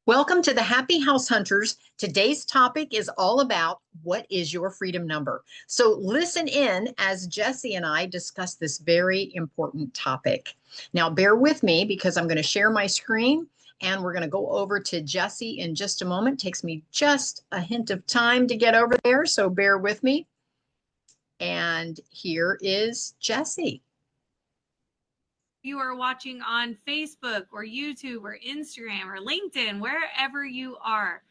Welcome to the Happy House Hunters. Today's topic is all about what is your freedom number. So listen in as Jessie and I discuss this very important topic. Now, bear with me because I'm going to share my screen and we're going to go over to Jessie in just a moment. It takes me just a hint of time to get over there, so bear with me. And here is Jessie. You are watching on Facebook or YouTube or Instagram or LinkedIn, wherever you are,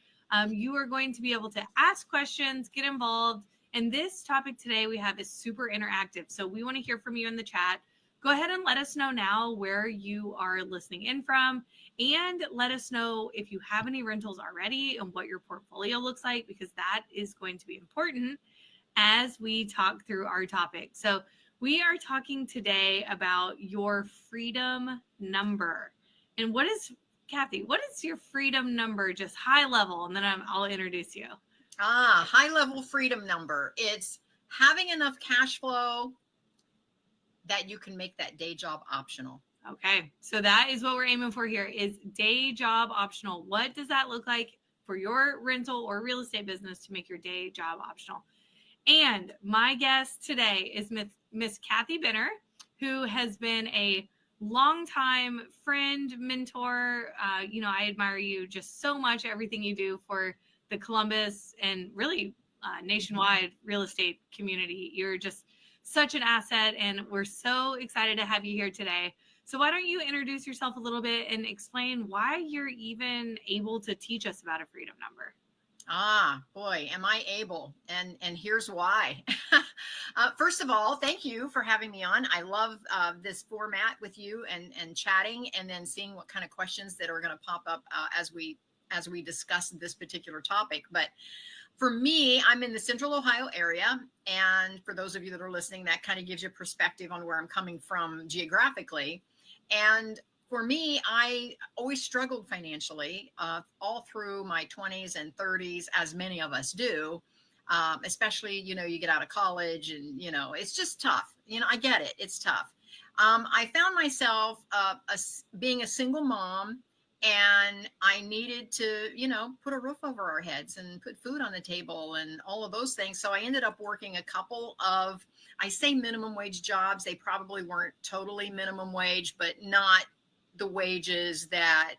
you are going to be able to ask questions, get involved. And this topic today we have is super interactive. So we want to hear from you in the chat. Go ahead and let us know now where you are listening in from, and let us know if you have any rentals already and what your portfolio looks like, because that is going to be important as we talk through our topic. So we are talking today about your freedom number. And Kathy, what is your freedom number, just high level? And then I'll introduce you. High level freedom number. It's having enough cash flow that you can make that day job optional. Okay, so that is what we're aiming for here, is day job optional. What does that look like for your rental or real estate business to make your day job optional? And my guest today is Miss Kathy Benner, who has been a longtime friend, mentor. I admire you just so much, everything you do for the Columbus and really nationwide real estate community. You're just such an asset, and we're so excited to have you here today. So why don't you introduce yourself a little bit and explain why you're even able to teach us about a freedom number? Boy, am I able. And here's why. First of all, thank you for having me on. I love this format with you and chatting, and then seeing what kind of questions that are going to pop up as we discuss this particular topic. But for me, I'm in the Central Ohio area. And for those of you that are listening, that kind of gives you a perspective on where I'm coming from geographically. And for me, I always struggled financially all through my 20s and 30s, as many of us do, especially, you get out of college and, it's just tough. I get it. It's tough. I found myself being a single mom, and I needed to, put a roof over our heads and put food on the table and all of those things. So I ended up working a couple of, I say minimum wage jobs. They probably weren't totally minimum wage, but not the wages that,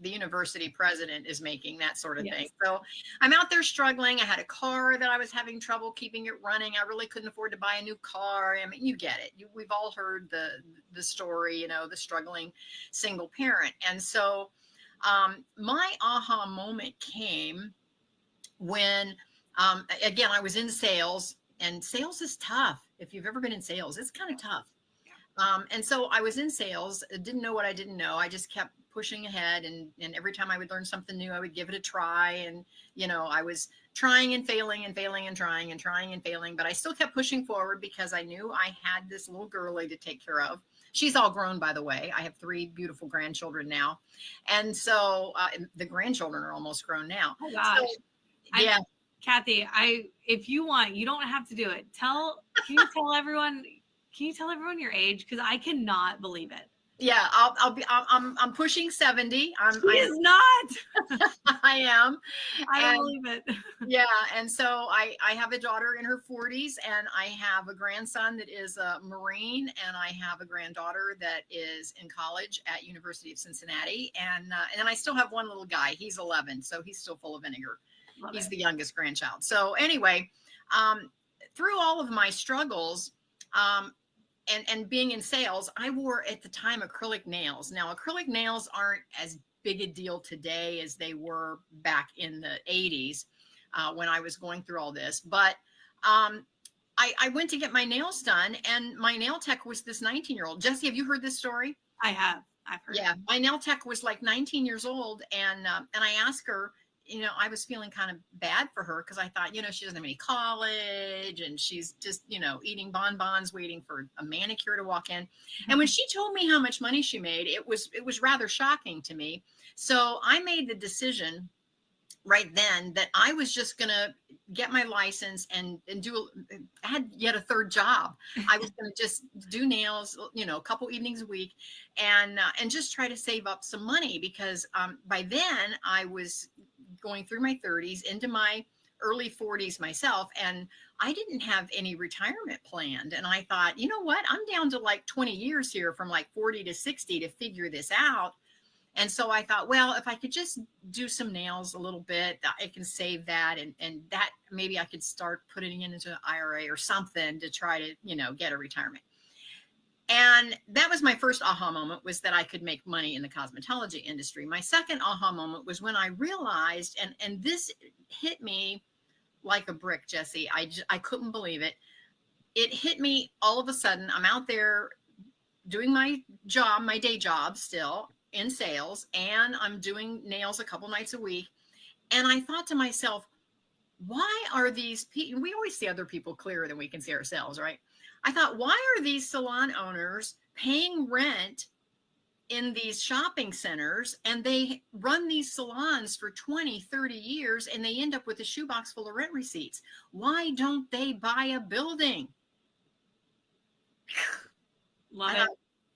the university president is making, that sort of thing. So I'm out there struggling. I had a car that I was having trouble keeping it running. I really couldn't afford to buy a new car. I mean, you get it. We've all heard the story, the struggling single parent. And so my aha moment came when, again, I was in sales, and sales is tough. If you've ever been in sales, it's kind of tough. And so I was in sales, didn't know what I didn't know. I just kept pushing ahead. And every time I would learn something new, I would give it a try. And, I was trying and failing and failing and trying and trying and failing, but I still kept pushing forward because I knew I had this little girlie to take care of. She's all grown, by the way. I have 3 beautiful grandchildren now. And so the grandchildren are almost grown now. Oh gosh. So, yeah. Kathy, if you want, you don't have to do it. Can you tell everyone your age? Because I cannot believe it. Yeah, I'm pushing 70. She is not. I am. I don't believe it. Yeah. And so I have a daughter in her 40s, and I have a grandson that is a Marine, and I have a granddaughter that is in college at University of Cincinnati. And then I still have one little guy. He's 11, so he's still full of vinegar. He's the youngest grandchild. So anyway, through all of my struggles, and being in sales, I wore at the time acrylic nails. Now, acrylic nails aren't as big a deal today as they were back in the 80s when I was going through all this. But I went to get my nails done, and my nail tech was this 19-year-old. Jessie, have you heard this story? I have. I've heard. Yeah, my nail tech was like 19 years old, and I asked her, I was feeling kind of bad for her because I thought, she doesn't have any college, and she's just, eating bonbons, waiting for a manicure to walk in. And when she told me how much money she made, it was rather shocking to me. So I made the decision right then that I was just going to get my license and I had yet a third job. I was going to just do nails, a couple evenings a week and just try to save up some money because by then I was going through my 30s into my early 40s myself. And I didn't have any retirement planned. And I thought, you know what, I'm down to like 20 years here from like 40 to 60 to figure this out. And so I thought, well, if I could just do some nails a little bit, I can save that. And that maybe I could start putting it into an IRA or something to try to, get a retirement. And that was my first aha moment, was that I could make money in the cosmetology industry. My second aha moment was when I realized, and this hit me like a brick, Jessie. I couldn't believe it. It hit me all of a sudden. I'm out there doing my job, my day job still in sales, and I'm doing nails a couple nights a week. And I thought to myself, why are these people, we always see other people clearer than we can see ourselves, right? I thought, why are these salon owners paying rent in these shopping centers and they run these salons for 20, 30 years and they end up with a shoebox full of rent receipts? Why don't they buy a building? Love it.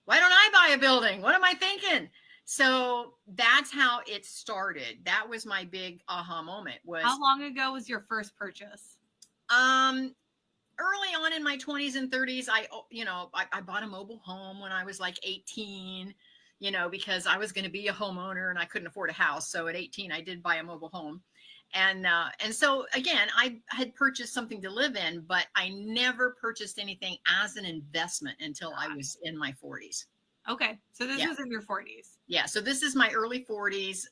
Why don't I buy a building? What am I thinking? So that's how it started. That was my big aha moment. How long ago was your first purchase? Early on in my 20s and 30s. I bought a mobile home when I was like 18, because I was going to be a homeowner and I couldn't afford a house. So at 18, I did buy a mobile home. And so again, I had purchased something to live in, but I never purchased anything as an investment until I was in my 40s. Okay. So this was in your 40s. Yeah. So this is my early 40s,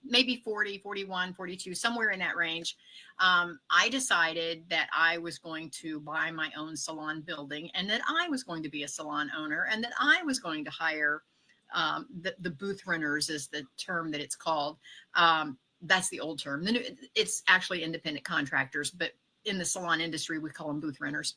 maybe 40, 41, 42, somewhere in that range. I decided that I was going to buy my own salon building and that I was going to be a salon owner and that I was going to hire the booth renters is the term that it's called. That's the old term. It's actually independent contractors, but in the salon industry, we call them booth renters.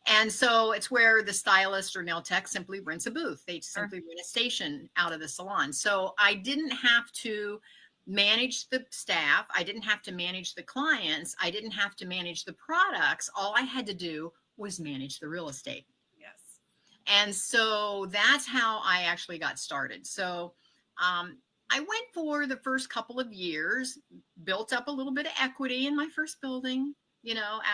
And so it's where the stylist or nail tech simply rents a booth. They simply rent a station out of the salon. So I didn't have to manage the staff. I didn't have to manage the clients. I didn't have to manage the products. All I had to do was manage the real estate. Yes. And so that's how I actually got started. So I went for the first couple of years, built up a little bit of equity in my first building.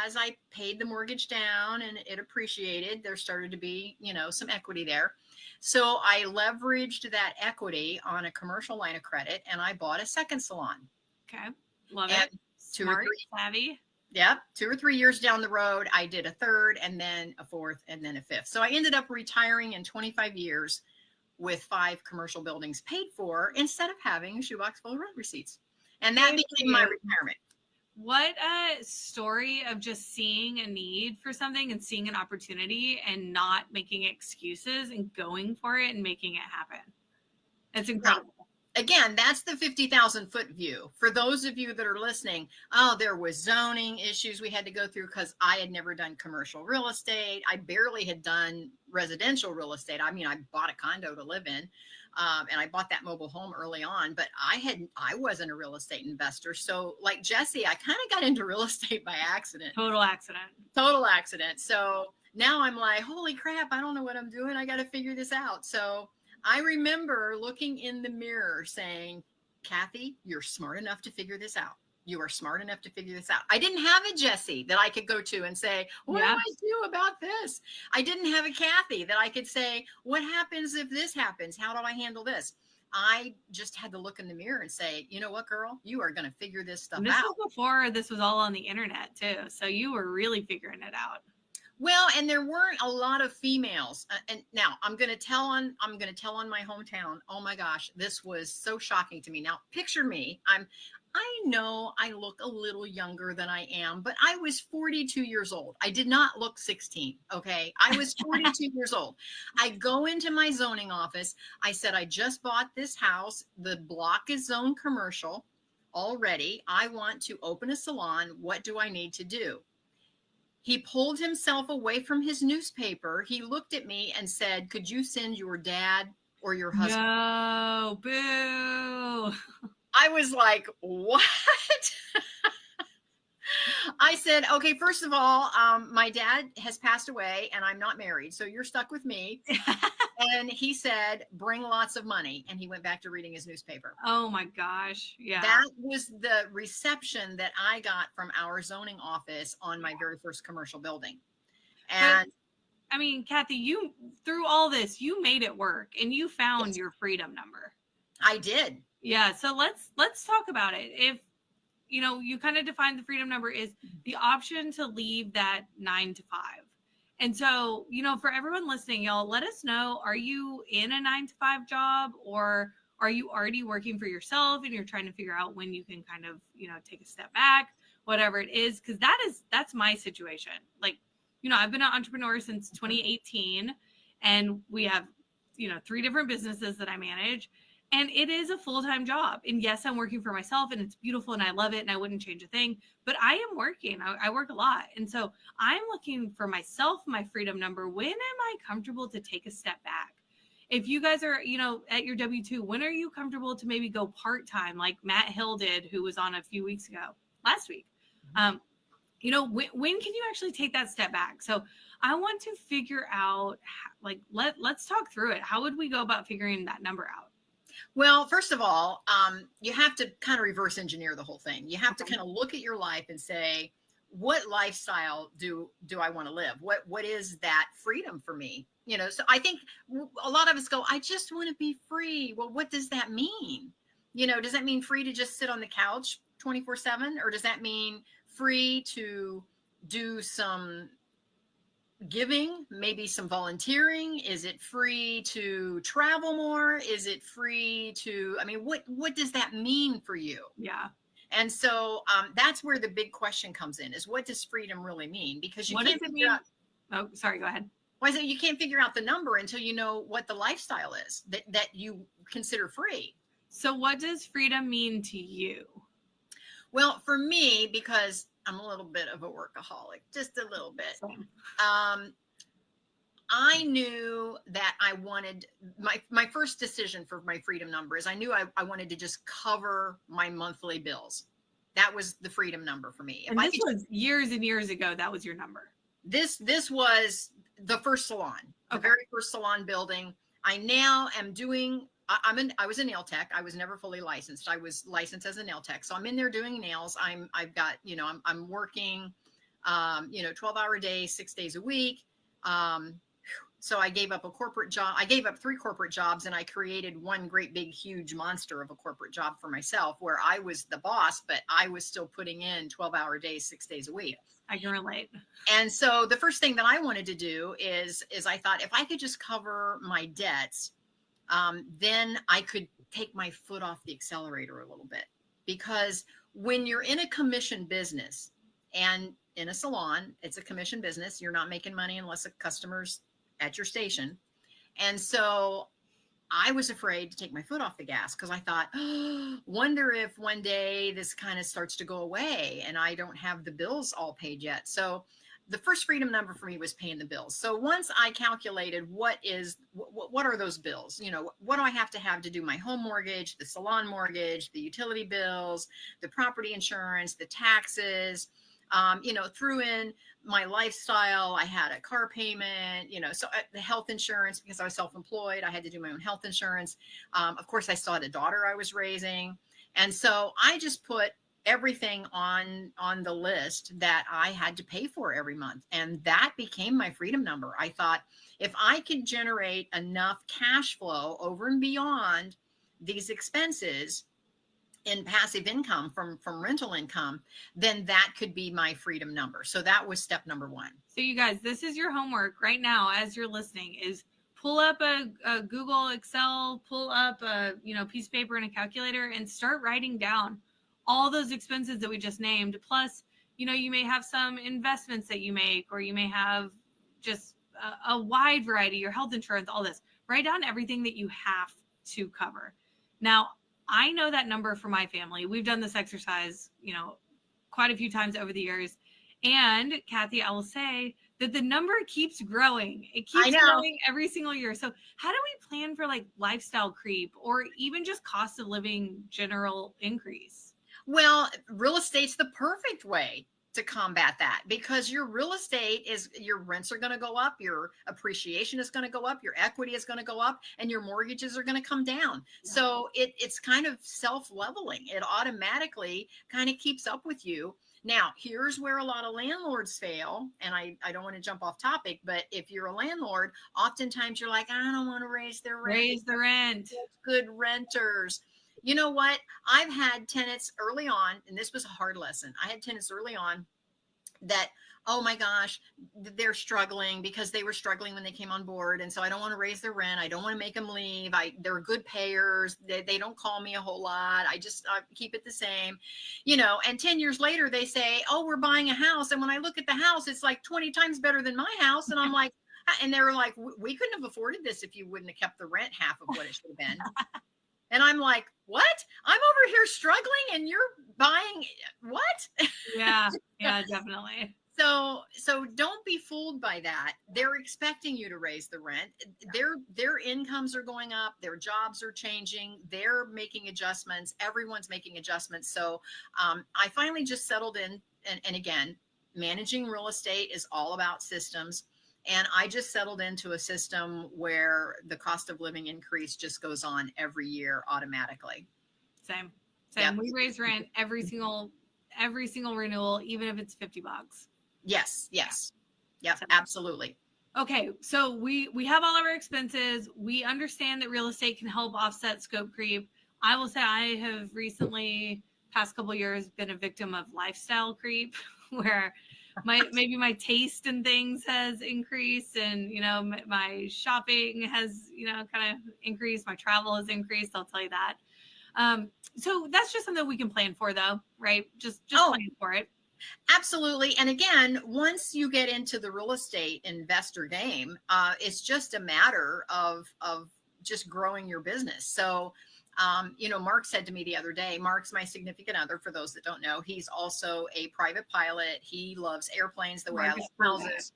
As I paid the mortgage down and it appreciated, there started to be, some equity there. So I leveraged that equity on a commercial line of credit and I bought a second salon. Okay. Love it. Smart, savvy. Yep. 2 or 3 years down the road, I did a third and then a fourth and then a fifth. So I ended up retiring in 25 years with 5 commercial buildings paid for instead of having a shoebox full of rent receipts. And that became my retirement. What a story of just seeing a need for something and seeing an opportunity and not making excuses and going for it and making it happen. It's incredible. Again, that's the 50,000 foot view. For those of you that are listening, there was zoning issues we had to go through because I had never done commercial real estate. I barely had done residential real estate. I mean, I bought a condo to live in. And I bought that mobile home early on, but I wasn't a real estate investor. So like Jessie, I kind of got into real estate by accident. Total accident. So now I'm like, holy crap, I don't know what I'm doing. I got to figure this out. So I remember looking in the mirror saying, Kathy, you're smart enough to figure this out. You are smart enough to figure this out. I didn't have a Jessie that I could go to and say, what do I do about this? I didn't have a Kathy that I could say, what happens if this happens? How do I handle this? I just had to look in the mirror and say, you know what, girl, you are going to figure this stuff out. This was before this was all on the internet too. So you were really figuring it out. Well, and there weren't a lot of females. And now I'm going to tell on my hometown. Oh my gosh, this was so shocking to me. Now picture me. I know I look a little younger than I am, but I was 42 years old. I did not look 16. Okay. I was 42 years old. I go into my zoning office. I said, I just bought this house. The block is zoned commercial already. I want to open a salon. What do I need to do? He pulled himself away from his newspaper. He looked at me and said, could you send your dad or your husband? No, boo. I was like, what? I said, okay, first of all, my dad has passed away and I'm not married. So you're stuck with me. And he said, bring lots of money. And he went back to reading his newspaper. Oh my gosh. Yeah. That was the reception that I got from our zoning office on my very first commercial building. And I mean, Kathy, you, through all this, you made it work and you found yes, your freedom number. I did. Yeah. So let's talk about it. If, you know, you kind of defined the freedom number is the option to leave that 9 to 5. And so, you know, for everyone listening, y'all, let us know, are you in a 9 to 5 job, or are you already working for yourself and you're trying to figure out when you can kind of, you know, take a step back, whatever it is? Because that's my situation. Like, you know, I've been an entrepreneur since 2018 and we have, you know, 3 different businesses that I manage. And it is a full-time job. And yes, I'm working for myself and it's beautiful and I love it and I wouldn't change a thing, but I am working. I work a lot. And so I'm looking for myself, my freedom number. When am I comfortable to take a step back? If you guys are, you know, at your W-2, when are you comfortable to maybe go part-time like Matt Hill did, who was on a few weeks ago, last week? You know, when can you actually take that step back? So I want to figure out, like, let's talk through it. How would we go about figuring that number out? Well, first of all, you have to kind of reverse engineer the whole thing. You have to kind of look at your life and say, what lifestyle do I want to live? What is that freedom for me? You know, so I think a lot of us go, I just want to be free. Well, what does that mean? You know, does that mean free to just sit on the couch 24/7? Or does that mean free to do some giving, maybe some volunteering? Is it free to travel more? Is it free to, I mean, what does that mean for you? Yeah. And so that's where the big question comes in, is what does freedom really mean? Because you What can't does it figure mean? out, Oh, sorry, go ahead. why is it you can't figure out the number until you know what the lifestyle is that you consider free. So what does freedom mean to you? Well, for me, because I'm a little bit of a workaholic, just a little bit. I knew that I wanted my first decision for my freedom number is I knew I wanted to just cover my monthly bills. That was the freedom number for me. And this was years and years ago. That was your number. This was the first salon, the very first salon building. I now am doing, I was a nail tech. I was never fully licensed. I was licensed as a nail tech. So I'm in there doing nails. I've got, you know, I'm working, you know, 12-hour days, 6 days a week. So I gave up a corporate job. I gave up 3 corporate jobs and I created one great big huge monster of a corporate job for myself where I was the boss, but I was still putting in 12-hour days, 6 days a week. I can relate. And so the first thing that I wanted to do is I thought if I could just cover my debts, then I could take my foot off the accelerator a little bit. Because when you're in a commission business and in a salon, it's a commission business. You're not making money unless a customer's at your station. And so I was afraid to take my foot off the gas because I thought, oh, wonder if one day this kind of starts to go away and I don't have the bills all paid yet. So the first freedom number for me was paying the bills. So once I calculated what are those bills, you know, what do I have to do my home mortgage, the salon mortgage, the utility bills, the property insurance, the taxes, you know, threw in my lifestyle. I had a car payment, you know, so the health insurance, because I was self-employed, I had to do my own health insurance. Of course, I still had a daughter I was raising. And so I just put everything on the list that I had to pay for every month. And that became my freedom number. I thought if I could generate enough cash flow over and beyond these expenses in passive income from rental income, then that could be my freedom number. So that was step number 1. So you guys, this is your homework right now as you're listening, is pull up a Google Excel, pull up a, you know, piece of paper and a calculator and start writing down all those expenses that we just named. Plus, you know, you may have some investments that you make, or you may have just a wide variety, your health insurance, all this. Write down everything that you have to cover. Now, I know that number for my family. We've done this exercise, you know, quite a few times over the years. And Kathy, I will say that the number keeps growing. It I keeps know. growing every single year. So how do we plan for like lifestyle creep or even just cost of living general increase? Well, real estate's the perfect way to combat that, because your real estate is, your rents are going to go up, your appreciation is going to go up, your equity is going to go up, and your mortgages are going to come down. Yeah. So it's kind of self-leveling. It automatically kind of keeps up with you. Now, here's where a lot of landlords fail. And I don't want to jump off topic, but if you're a landlord, oftentimes you're like, I don't want to raise their rent. Raise the rent. Good renters. You know what? I've had tenants early on, and this was a hard lesson. I had tenants early on that, oh my gosh, they're struggling because they were struggling when they came on board. And so I don't want to raise their rent. I don't want to make them leave. They're good payers. They don't call me a whole lot. I keep it the same, and 10 years later they say, oh, we're buying a house. And when I look at the house, it's like 20 times better than my house. And I'm like, and they were like, we couldn't have afforded this if you wouldn't have kept the rent half of what it should have been. And I'm like, what? I'm over here struggling and you're buying what? Yeah, definitely. So don't be fooled by that. They're expecting you to raise the rent. Their incomes are going up. Their jobs are changing. They're making adjustments. Everyone's making adjustments. So I finally just settled in. And again, managing real estate is all about systems. And I just settled into a system where the cost of living increase just goes on every year automatically. Same. Yep. We raise rent every single renewal, even if it's $50. Yes. Yep, absolutely. Okay, so we have all of our expenses. We understand that real estate can help offset scope creep. I will say I have recently, past couple of years, been a victim of lifestyle creep, where maybe my taste in things has increased, and my shopping has kind of increased. My travel has increased. I'll tell you that. So that's just something we can plan for, though, right? Just plan for it. Absolutely. And again, once you get into the real estate investor game, it's just a matter of just growing your business. So, Mark said to me the other day, Mark's my significant other, for those that don't know. He's also a private pilot. He loves airplanes the way I love houses.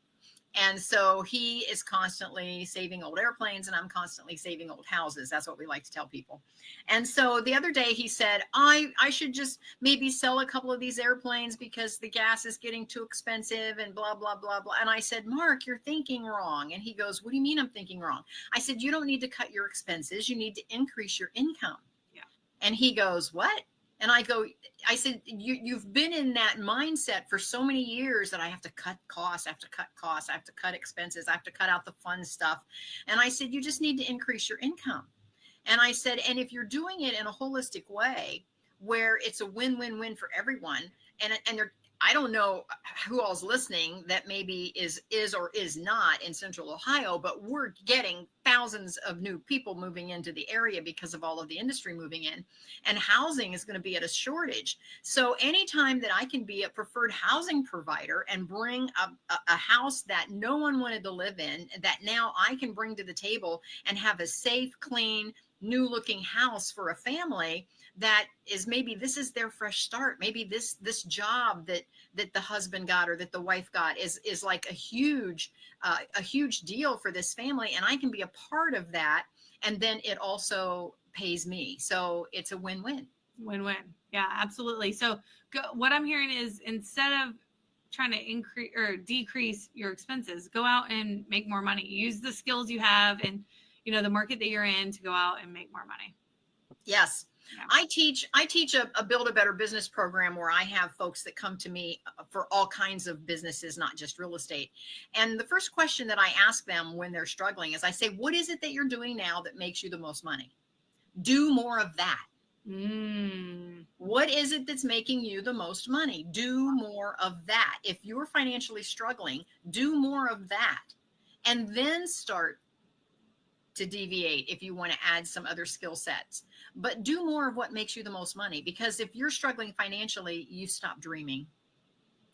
And so he is constantly saving old airplanes, and I'm constantly saving old houses. That's what we like to tell people. And so the other day he said, I should just maybe sell a couple of these airplanes because the gas is getting too expensive and blah, blah, blah, blah. And I said, Mark, you're thinking wrong. And he goes, what do you mean I'm thinking wrong? I said, you don't need to cut your expenses. You need to increase your income. Yeah. And he goes, what? And I said, you've been in that mindset for so many years that I have to cut costs, I have to cut expenses, I have to cut out the fun stuff. And I said, you just need to increase your income. And I said, and if you're doing it in a holistic way where it's a win-win-win for everyone, and I don't know who all's listening that maybe is or is not in Central Ohio, but we're getting thousands of new people moving into the area because of all of the industry moving in, and housing is going to be at a shortage. So anytime that I can be a preferred housing provider and bring a house that no one wanted to live in, that now I can bring to the table and have a safe, clean, new looking house for a family, that is, maybe this is their fresh start. Maybe this job that the husband got or that the wife got is like a huge deal for this family, and I can be a part of that, and then it also pays me. So it's a win-win. Win-win. Yeah, absolutely. So what I'm hearing is, instead of trying to increase or decrease your expenses, go out and make more money. Use the skills you have and the market that you're in to go out and make more money. Yes. Yeah. I teach a Build a Better Business program where I have folks that come to me for all kinds of businesses, not just real estate. And the first question that I ask them when they're struggling is, I say, what is it that you're doing now that makes you the most money? Do more of that. What is it that's making you the most money? Do more of that. If you're financially struggling, do more of that. And then start to deviate if you want to add some other skill sets, but do more of what makes you the most money. Because if you're struggling financially, you stop dreaming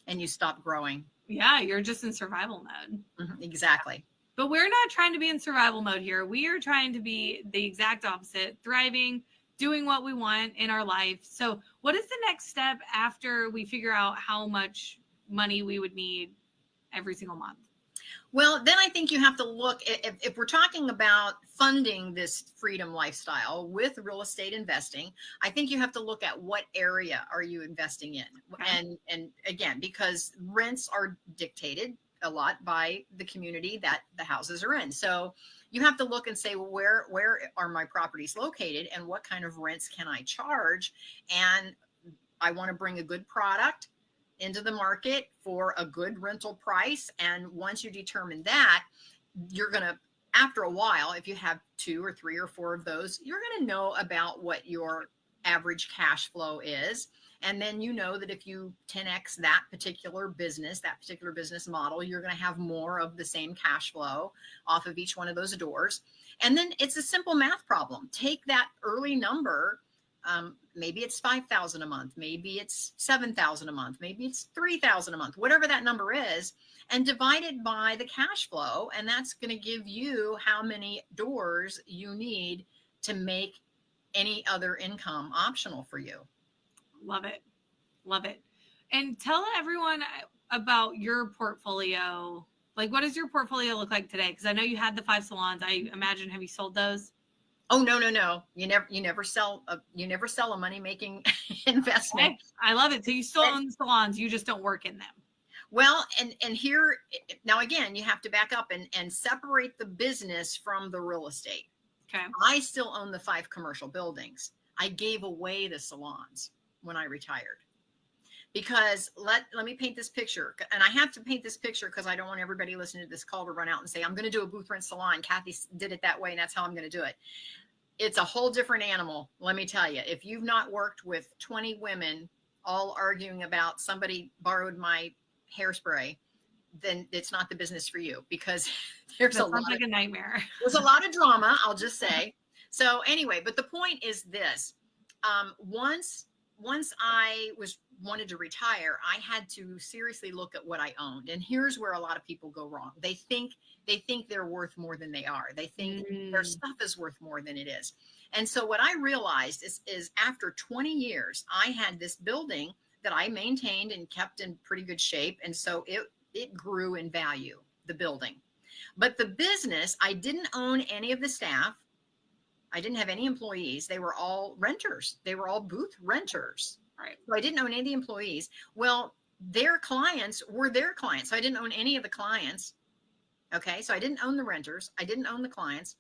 and you stop growing. Yeah, you're just in survival mode. Exactly. But we're not trying to be in survival mode here. We are trying to be the exact opposite, thriving, doing what we want in our life. So what is the next step after we figure out how much money we would need every single month? Well, then I think you have to look if we're talking about funding this freedom lifestyle with real estate investing, I think you have to look at what area are you investing in. Okay. And again, because rents are dictated a lot by the community that the houses are in. So you have to look and say, well, where are my properties located and what kind of rents can I charge? And I want to bring a good product into the market for a good rental price. And once you determine that, you're going to, after a while, if you have 2 or 3 or 4 of those, you're going to know about what your average cash flow is. And then you know that if you 10x that particular business model, you're going to have more of the same cash flow off of each one of those doors. And then it's a simple math problem. Take that early number. Maybe it's 5,000 a month, maybe it's 7,000 a month, maybe it's 3,000 a month, whatever that number is, and divide it by the cash flow. And that's going to give you how many doors you need to make any other income optional for you. Love it. Love it. And tell everyone about your portfolio. Like, what does your portfolio look like today? Because I know you had the 5 salons. I imagine, have you sold those? Oh, no. You never sell a money-making investment. Okay. I love it. So you still own the salons, you just don't work in them. Well, and here, now again, you have to back up and separate the business from the real estate. Okay. I still own the 5 commercial buildings. I gave away the salons when I retired. Because let me paint this picture. And I have to paint this picture because I don't want everybody listening to this call to run out and say, I'm going to do a booth rent salon. Kathy did it that way, and that's how I'm going to do it. It's a whole different animal. Let me tell you, if you've not worked with 20 women all arguing about somebody borrowed my hairspray, then it's not the business for you, because there's a nightmare. There's a lot of drama, I'll just say. So anyway, but the point is this. Once I wanted to retire, I had to seriously look at what I owned. And here's where a lot of people go wrong. They think they're worth more than they are. They think their stuff is worth more than it is. And so what I realized is after 20 years, I had this building that I maintained and kept in pretty good shape. And so it grew in value, the building. But the business, I didn't own any of the staff. I didn't have any employees. They were all renters. They were all booth renters. Right. So I didn't own any of the employees. Well, their clients were their clients. So I didn't own any of the clients. Okay. So I didn't own the renters. I didn't own the clients.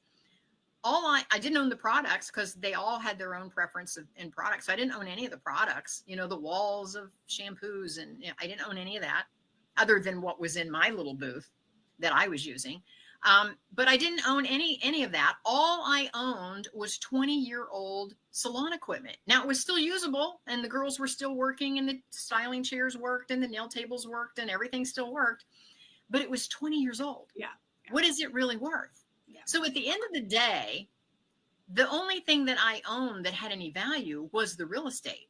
I didn't own the products because they all had their own preference in products. So I didn't own any of the products, the walls of shampoos. And I didn't own any of that other than what was in my little booth that I was using. But I didn't own any of that. All I owned was 20-year-old salon equipment. Now, it was still usable, and the girls were still working, and the styling chairs worked, and the nail tables worked, and everything still worked. But it was 20 years old. Yeah. What is it really worth? Yeah. So at the end of the day, the only thing that I owned that had any value was the real estate.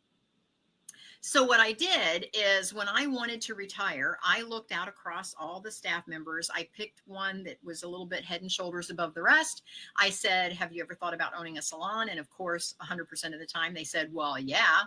So what I did is when I wanted to retire, I looked out across all the staff members. I picked one that was a little bit head and shoulders above the rest. I said, have you ever thought about owning a salon? And of course, 100% of the time they said, well, yeah.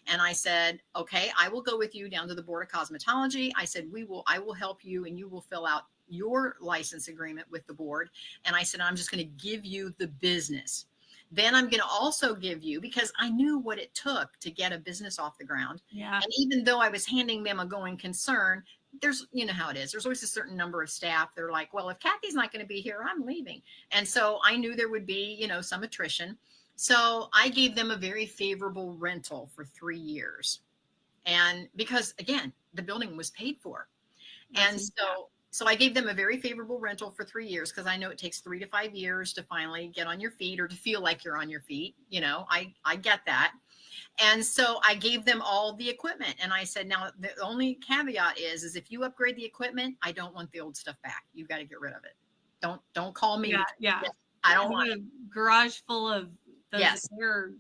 And I said, okay, I will go with you down to the Board of Cosmetology. I said, I will help you, and you will fill out your license agreement with the board. And I said, I'm just going to give you the business. Then I'm going to also give you, because I knew what it took to get a business off the ground. Yeah. And even though I was handing them a going concern, there's, how it is. There's always a certain number of staff. They're like, well, if Kathy's not going to be here, I'm leaving. And so I knew there would be, some attrition. So I gave them a very favorable rental for 3 years. And because again, the building was paid for. And so I gave them a very favorable rental for 3 years, because I know it takes 3 to 5 years to finally get on your feet, or to feel like you're on your feet. I get that. And so I gave them all the equipment, and I said, now the only caveat is if you upgrade the equipment, I don't want the old stuff back. You've got to get rid of it. Don't call me. Yeah. I don't want a garage full of those hair.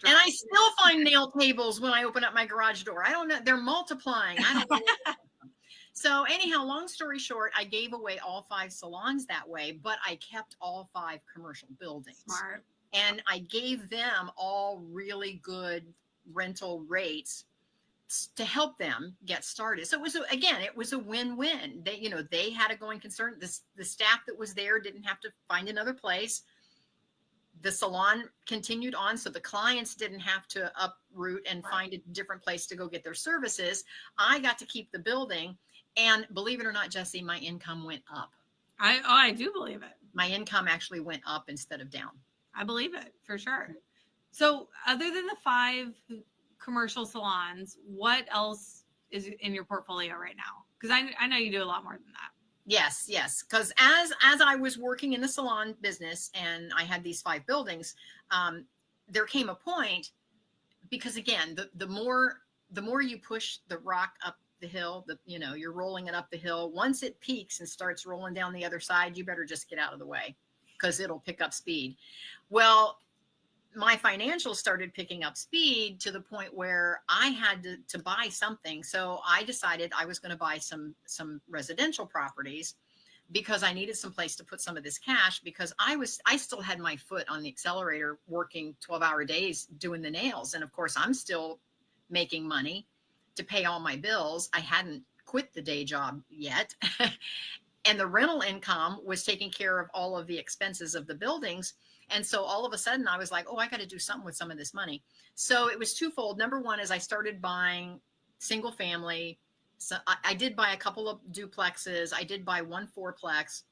And I still find nail tables when I open up my garage door. I don't know. They're multiplying. I don't know. So anyhow, long story short, I gave away all 5 salons that way, but I kept all 5 commercial buildings. Smart. And I gave them all really good rental rates to help them get started. So it was a win-win. They had a going concern. The staff that was there didn't have to find another place. The salon continued on, so the clients didn't have to uproot and find a different place to go get their services. I got to keep the building, and believe it or not, Jessie, my income went up. I do believe it. My income actually went up instead of down. I believe it for sure. So other than the 5 commercial salons, what else is in your portfolio right now? Because I know you do a lot more than that. Yes. Because as I was working in the salon business and I had these 5 buildings, there came a point, because again, the more you push the rock up the hill, you're rolling it up the hill. Once it peaks and starts rolling down the other side, you better just get out of the way, because it'll pick up speed. Well, my financials started picking up speed to the point where I had to buy something. So I decided I was going to buy some residential properties, because I needed some place to put some of this cash, because I still had my foot on the accelerator, working 12-hour days doing the nails. And of course, I'm still making money to pay all my bills. I hadn't quit the day job yet. And the rental income was taking care of all of the expenses of the buildings. And so all of a sudden I was like, oh, I got to do something with some of this money. So it was twofold. Number one is I started buying single family. So I did buy a couple of duplexes. I did buy 1 4-plex,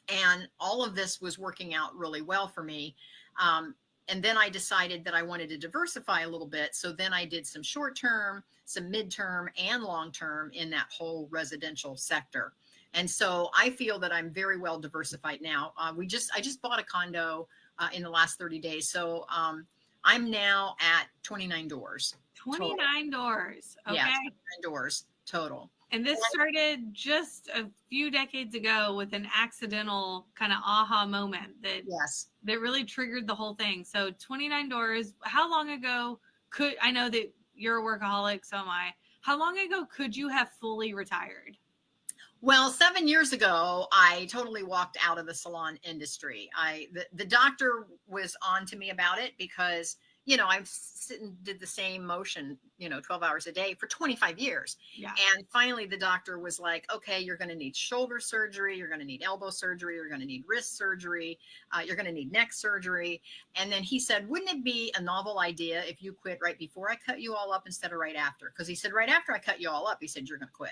and all of this was working out really well for me. And then I decided that I wanted to diversify a little bit. So then I did some short-term, some midterm, and long-term in that whole residential sector. And so I feel that I'm very well diversified now. I just bought a condo in the last 30 days. So I'm now at 29 doors. 29 doors. Okay. Yeah, 29 doors total. And this started just a few decades ago with an accidental kind of aha moment that really triggered the whole thing. So 29 doors. How long ago I know that you're a workaholic, so am I. How long ago could you have fully retired? Well, 7 years ago, I totally walked out of the salon industry. The doctor was on to me about it, because, I did the same motion, 12 hours a day for 25 years. Yeah. And finally, the doctor was like, okay, you're going to need shoulder surgery. You're going to need elbow surgery. You're going to need wrist surgery. You're going to need neck surgery. And then he said, wouldn't it be a novel idea if you quit right before I cut you all up instead of right after? Because he said, right after I cut you all up, he said, you're going to quit.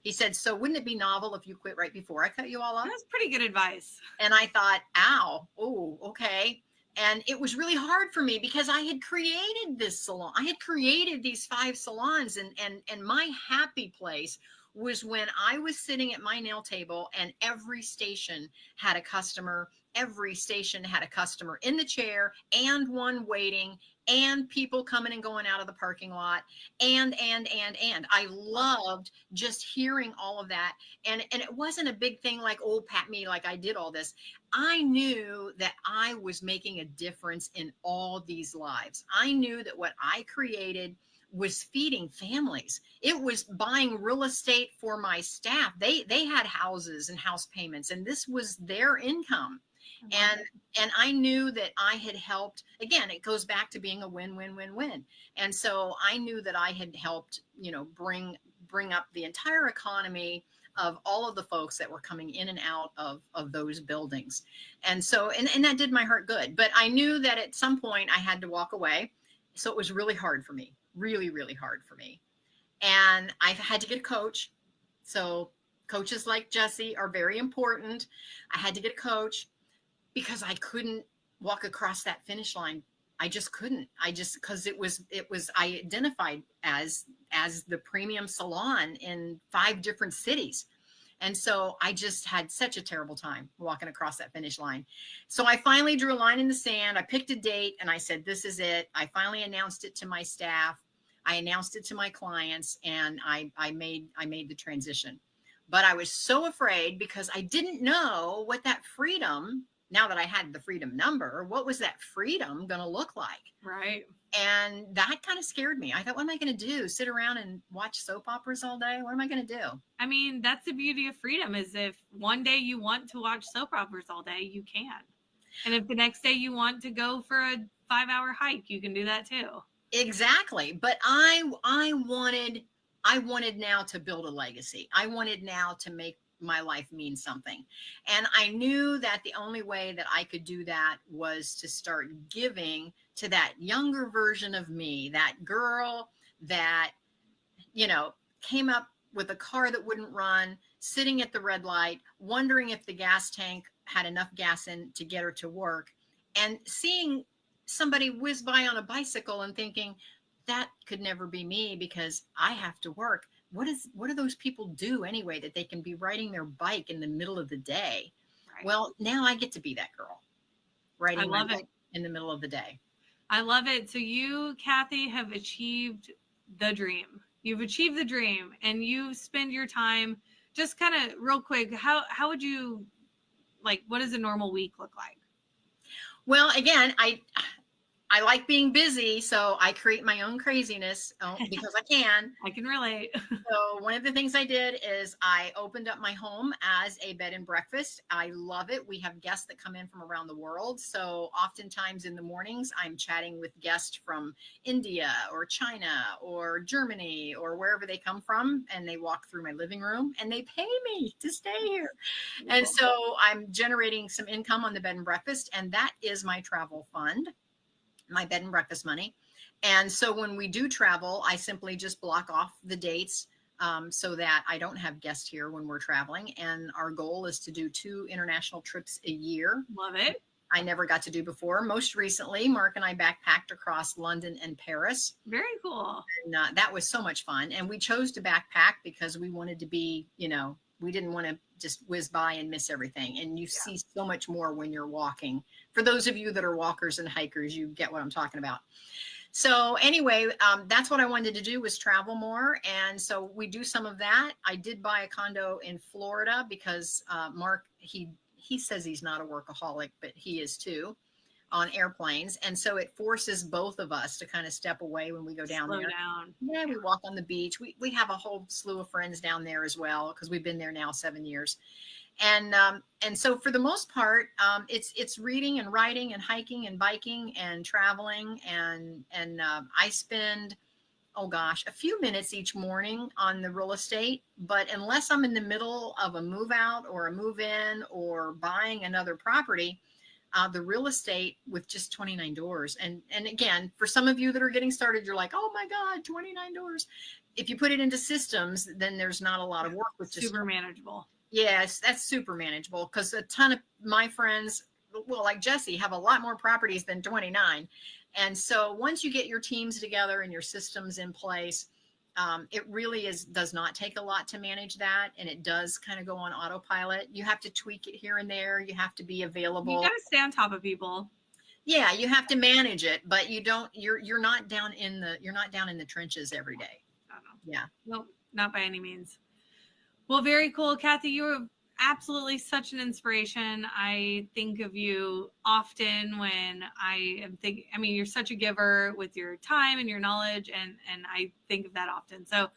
He said, so wouldn't it be novel if you quit right before I cut you all up? That's pretty good advice. And I thought, ow, oh, okay. And it was really hard for me, because I had created this salon. I had created these 5 salons, and my happy place was when I was sitting at my nail table and every station had a customer. Every station had a customer in the chair, and one waiting, and people coming and going out of the parking lot. And I loved just hearing all of that. And it wasn't a big thing like, oh, pat me, like I did all this. I knew that I was making a difference in all these lives. I knew that what I created was feeding families. It was buying real estate for my staff. They had houses and house payments, and this was their income. And I knew that I had helped. Again, it goes back to being a win-win-win-win. And so I knew that I had helped, bring up the entire economy of all of the folks that were coming in and out of those buildings. And so, and that did my heart good. But I knew that at some point I had to walk away. So it was really hard for me, really, really hard for me. And I had to get a coach. So coaches like Jessie are very important. I had to get a coach, because I couldn't walk across that finish line. I just couldn't. Because it was, I identified as the premium salon in 5 different cities. And so I just had such a terrible time walking across that finish line. So I finally drew a line in the sand. I picked a date and I said, this is it. I finally announced it to my staff. I announced it to my clients, and I made the transition. But I was so afraid, because I didn't know what that freedom, now that I had the freedom number, what was that freedom going to look like? Right. And that kind of scared me. I thought, what am I going to do? Sit around and watch soap operas all day? What am I going to do? I mean, that's the beauty of freedom, is if one day you want to watch soap operas all day, you can. And if the next day you want to go for a 5-hour hike, you can do that too. Exactly. But I wanted now to build a legacy. I wanted now to make my life mean something. And I knew that the only way that I could do that was to start giving to that younger version of me, that girl that, you know, came up with a car that wouldn't run, sitting at the red light, wondering if the gas tank had enough gas in to get her to work, and seeing somebody whiz by on a bicycle and thinking, that could never be me because I have to work. What do those people do anyway that they can be riding their bike in the middle of the day? Right. Well, now I get to be that girl I riding my love it. bike in the middle of the day. I love it. So you, Kathy, have achieved the dream. You've achieved the dream, and you spend your time just kind of real quick. How would you like? What does a normal week look like? Well, again, I like being busy, so I create my own craziness because I can. I can relate. So one of the things I did is I opened up my home as a bed and breakfast. I love it. We have guests that come in from around the world. So oftentimes in the mornings, I'm chatting with guests from India or China or Germany or wherever they come from. And they walk through my living room and they pay me to stay here. And so I'm generating some income on the bed and breakfast. And that is my travel fund, my bed and breakfast money. And so when we do travel, I simply just block off the dates so that I don't have guests here when we're traveling. And our goal is to do 2 international trips a year. Love it. I never got to do before. Most recently, Mark and I backpacked across London and Paris. Very cool. And that was so much fun. And we chose to backpack because we wanted to be, we didn't want to just whiz by and miss everything. And you see so much more when you're walking. For those of you that are walkers and hikers, you get what I'm talking about. So anyway, that's what I wanted to do, was travel more. And so we do some of that. I did buy a condo in Florida because Mark, he says he's not a workaholic, but he is too, on airplanes. And so it forces both of us to kind of step away when we go down there. Down. Yeah, we walk on the beach. We have a whole slew of friends down there as well, because we've been there now 7 years. And so for the most part, it's reading and writing and hiking and biking and traveling. And I spend, oh gosh, a few minutes each morning on the real estate. But unless I'm in the middle of a move out or a move in or buying another property, the real estate with just 29 doors. And again, for some of you that are getting started, you're like, oh my God, 29 doors. If you put it into systems, then there's not a lot of work with just super manageable. Yes, that's super manageable, because a ton of my friends, well, like Jessie, have a lot more properties than 29. And so once you get your teams together and your systems in place, it really does not take a lot to manage that. And it does kind of go on autopilot. You have to tweak it here and there. You have to be available. You got to stay on top of people. Yeah, you have to manage it, but you're not down in the trenches every day. I don't know. Yeah. Nope, not by any means. Well, very cool. Kathy, you are absolutely such an inspiration. I think of you often when I am thinking, I mean, you're such a giver with your time and your knowledge, and I think of that often. So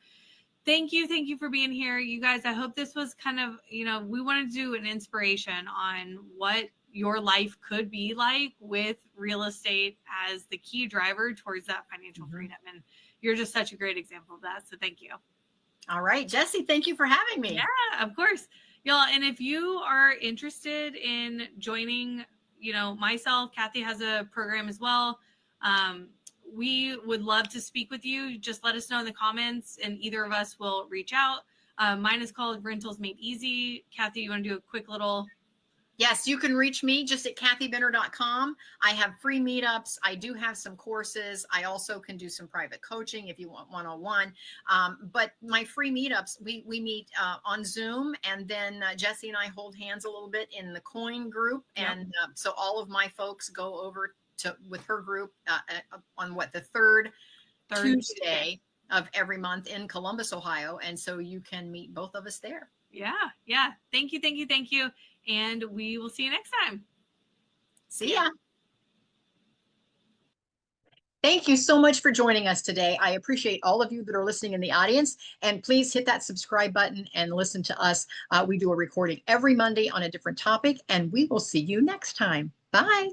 thank you for being here. You guys, I hope this was kind of, we wanted to do an inspiration on what your life could be like with real estate as the key driver towards that financial freedom. And you're just such a great example of that. So thank you. All right, Jessie, thank you for having me. Yeah, of course. Y'all, and if you are interested in joining, myself, Kathy has a program as well. We would love to speak with you. Just let us know in the comments, and either of us will reach out. Mine is called Rentals Made Easy. Kathy, you want to do a quick little... Yes, you can reach me just at kathybinner.com. I have free meetups. I do have some courses. I also can do some private coaching if you want one-on-one. But my free meetups, we meet on Zoom, and then Jessie and I hold hands a little bit in the coin group. Yep. And so all of my folks go over with her group on the third Tuesday of every month in Columbus, Ohio. And so you can meet both of us there. Yeah. Thank you. And we will see you next time. See ya. Thank you so much for joining us today. I appreciate all of you that are listening in the audience, and please hit that subscribe button and listen to us. We do a recording every Monday on a different topic, and we will see you next time. Bye.